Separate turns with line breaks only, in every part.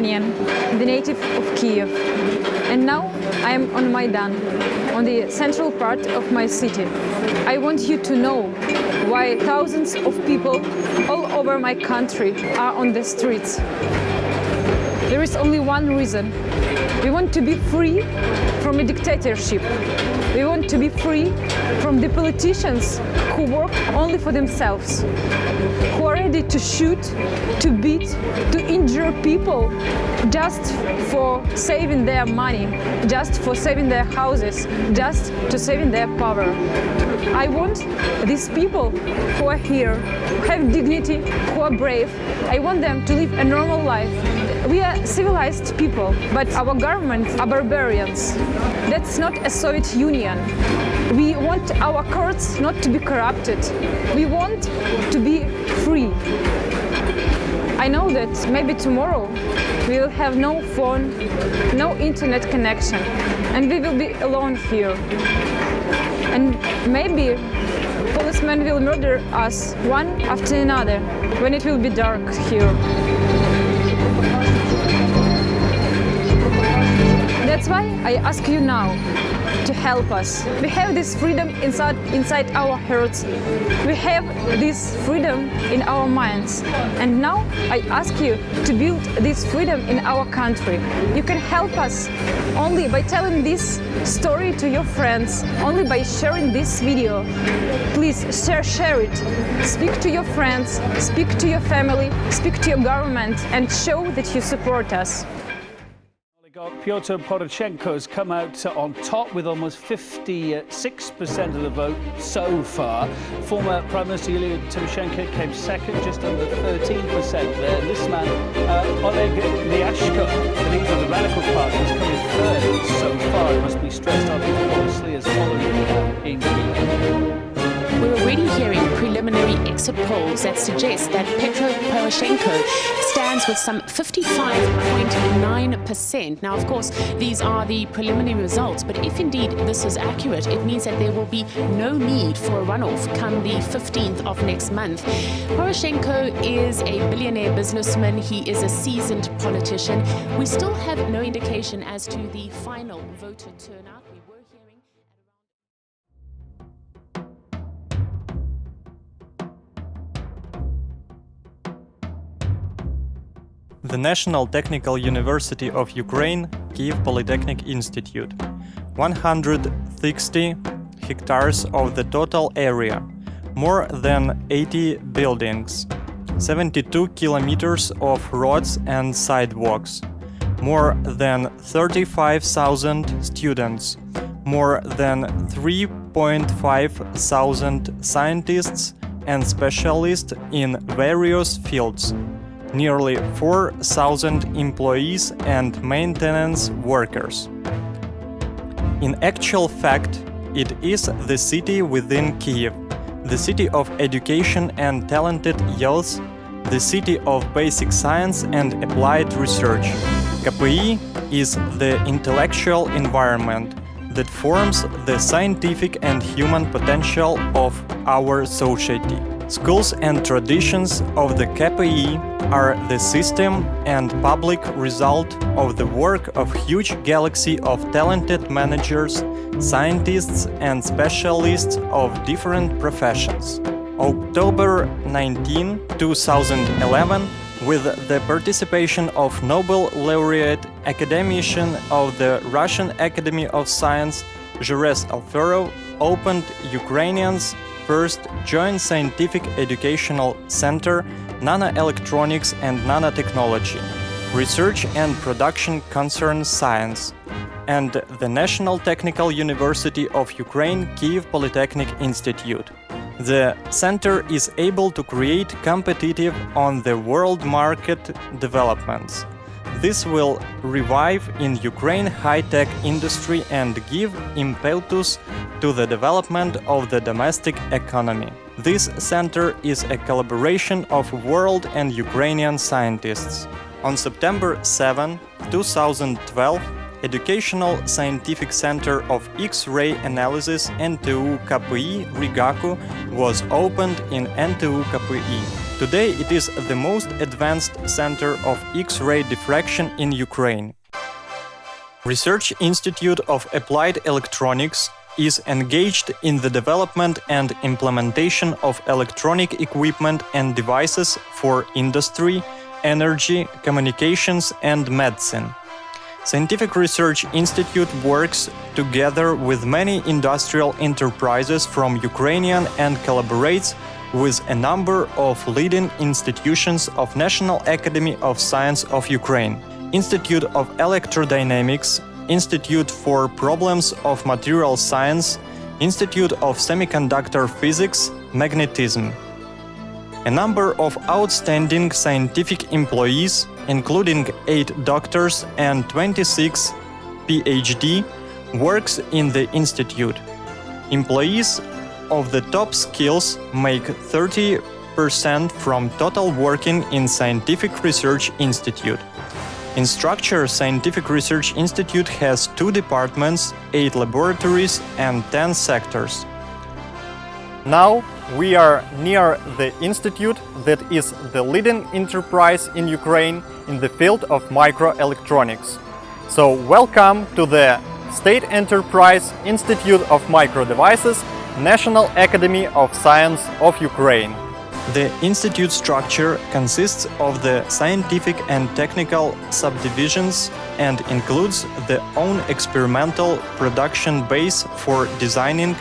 Ukrainian, the native of Kiev. And now I am on Maidan, on the central part of my city. I want you to know why thousands of people all over my country are on the streets. There is only one reason. We want to be free from a dictatorship. We want to be free from the politicians who work only for themselves, who are ready to shoot, to beat, to injure people just for saving their money, just for saving their houses, just to saving their power. I want these people who are here, who have dignity, who are brave, I want them to live a normal life. We are civilized people, but our governments are barbarians. That's not a Soviet Union. We want our courts not to be corrupted. We want to be free. I know that maybe tomorrow we will have no phone, no internet connection, and we will be alone here. And maybe policemen will murder us one after another when it will be dark here. That's why I ask you now to help us. We have this freedom inside our hearts. We have this freedom in our minds. And now I ask you to build this freedom in our country. You can help us only by telling this story to your friends, only by sharing this video. Please share it. Speak to your friends, speak to your family, speak to your government, and show that you support us.
Pyotr Poroshenko has come out on top with almost 56% of the vote so far. Former Prime Minister Yulia Tymoshenko came second, just under 13% there. This man, Oleg Lyashko, the leader of the Radical Party, has come in third so far. It must be stressed how closely as following in Kyiv.
We're already hearing preliminary exit polls that suggest that Petro Poroshenko stands with some 55.9%. Now, of course, these are the preliminary results, but if indeed this is accurate, it means that there will be no need for a runoff come the 15th of next month. Poroshenko is a billionaire businessman. He is a seasoned politician. We still have no indication as to the final voter turnout. We were hearing
The National Technical University of Ukraine, Kyiv Polytechnic Institute. 160 hectares of the total area, more than 80 buildings, 72 kilometers of roads and sidewalks, more than 35,000 students, more than 3,500 scientists and specialists in various fields, nearly 4,000 employees and maintenance workers. In actual fact, it is the city within Kyiv, the city of education and talented youth, the city of basic science and applied research. KPI is the intellectual environment that forms the scientific and human potential of our society. Schools and traditions of the KPI are the system and public result of the work of huge galaxy of talented managers, scientists and specialists of different professions. October 19, 2011, with the participation of Nobel laureate academician of the Russian Academy of Science, Jurez Alferov, opened Ukrainians' first joint scientific educational center, Nanoelectronics and Nanotechnology. Research and production concerns science. And the National Technical University of Ukraine, Kyiv Polytechnic Institute. The center is able to create competitive on the world market developments. This will revive in Ukraine high-tech industry and give impetus to the development of the domestic economy. This center is a collaboration of world and Ukrainian scientists. On September 7, 2012, Educational Scientific Center of X-ray Analysis NTUU KPI Rigaku was opened in NTUU KPI. Today it is the most advanced center of X-ray diffraction in Ukraine. Research Institute of Applied Electronics is engaged in the development and implementation of electronic equipment and devices for industry, energy, communications, and medicine. Scientific Research Institute works together with many industrial enterprises from Ukraine and collaborates with a number of leading institutions of National Academy of Science of Ukraine, Institute of Electrodynamics, Institute for Problems of Material Science, Institute of Semiconductor Physics, Magnetism. A number of outstanding scientific employees, including 8 doctors and 26 PhD, works in the institute. Employees of the top skills make 30% from total working in Scientific Research Institute. In structure, Scientific Research Institute has 2 departments, 8 laboratories, and 10 sectors. Now we are near the institute that is the leading enterprise in Ukraine in the field of microelectronics. So welcome to the State Enterprise Institute of Microdevices, National Academy of Science of Ukraine. The institute structure consists of the scientific and technical subdivisions and includes the own experimental production base for designing,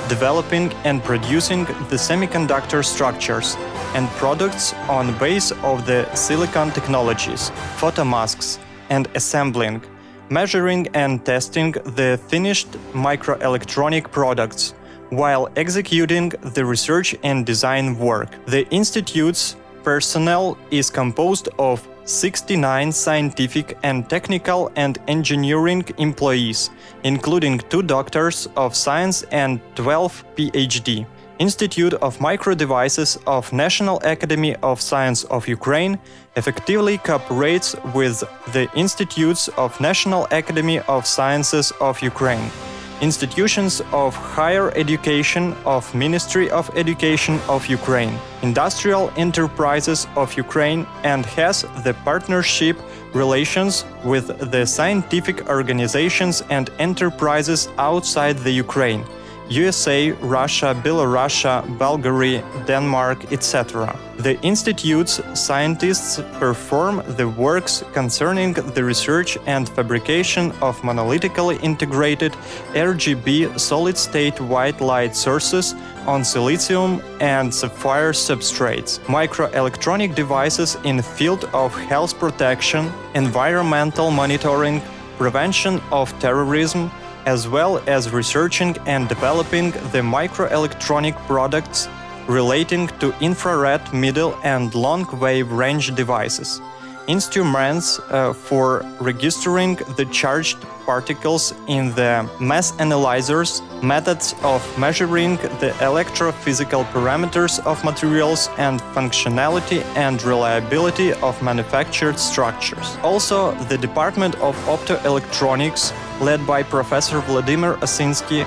developing and producing the semiconductor structures and products on base of the silicon technologies, photomasks, and assembling, measuring and testing the finished microelectronic products, while executing the research and design work. The institute's personnel is composed of 69 scientific and technical and engineering employees, including 2 doctors of science and 12 PhD. Institute of Microdevices of National Academy of Science of Ukraine effectively cooperates with the Institutes of National Academy of Sciences of Ukraine, institutions of higher education of Ministry of Education of Ukraine, industrial enterprises of Ukraine, and has the partnership relations with the scientific organizations and enterprises outside the Ukraine, USA, Russia, Belarus, Bulgaria, Denmark, etc. The Institute's scientists perform the works concerning the research and fabrication of monolithically integrated RGB solid-state white light sources on silicium and sapphire substrates, microelectronic devices in field of health protection, environmental monitoring, prevention of terrorism, as well as researching and developing the microelectronic products relating to infrared, middle and long wave range devices, instruments for registering the charged particles in the mass analyzers, methods of measuring the electrophysical parameters of materials, and functionality and reliability of manufactured structures. Also, the Department of Optoelectronics, led by Professor Vladimir Osinsky,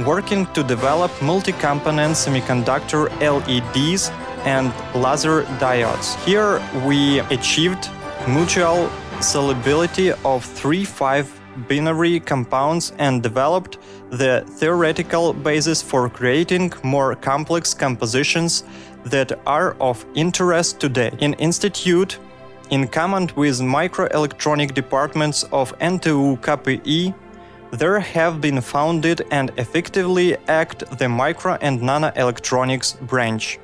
working to develop multi-component semiconductor LEDs and laser diodes. Here we achieved mutual solubility of 3,5 binary compounds and developed the theoretical basis for creating more complex compositions that are of interest today. In Institute, in common with microelectronic departments of NTUU KPI, there have been founded and effectively act the micro and nanoelectronics branch.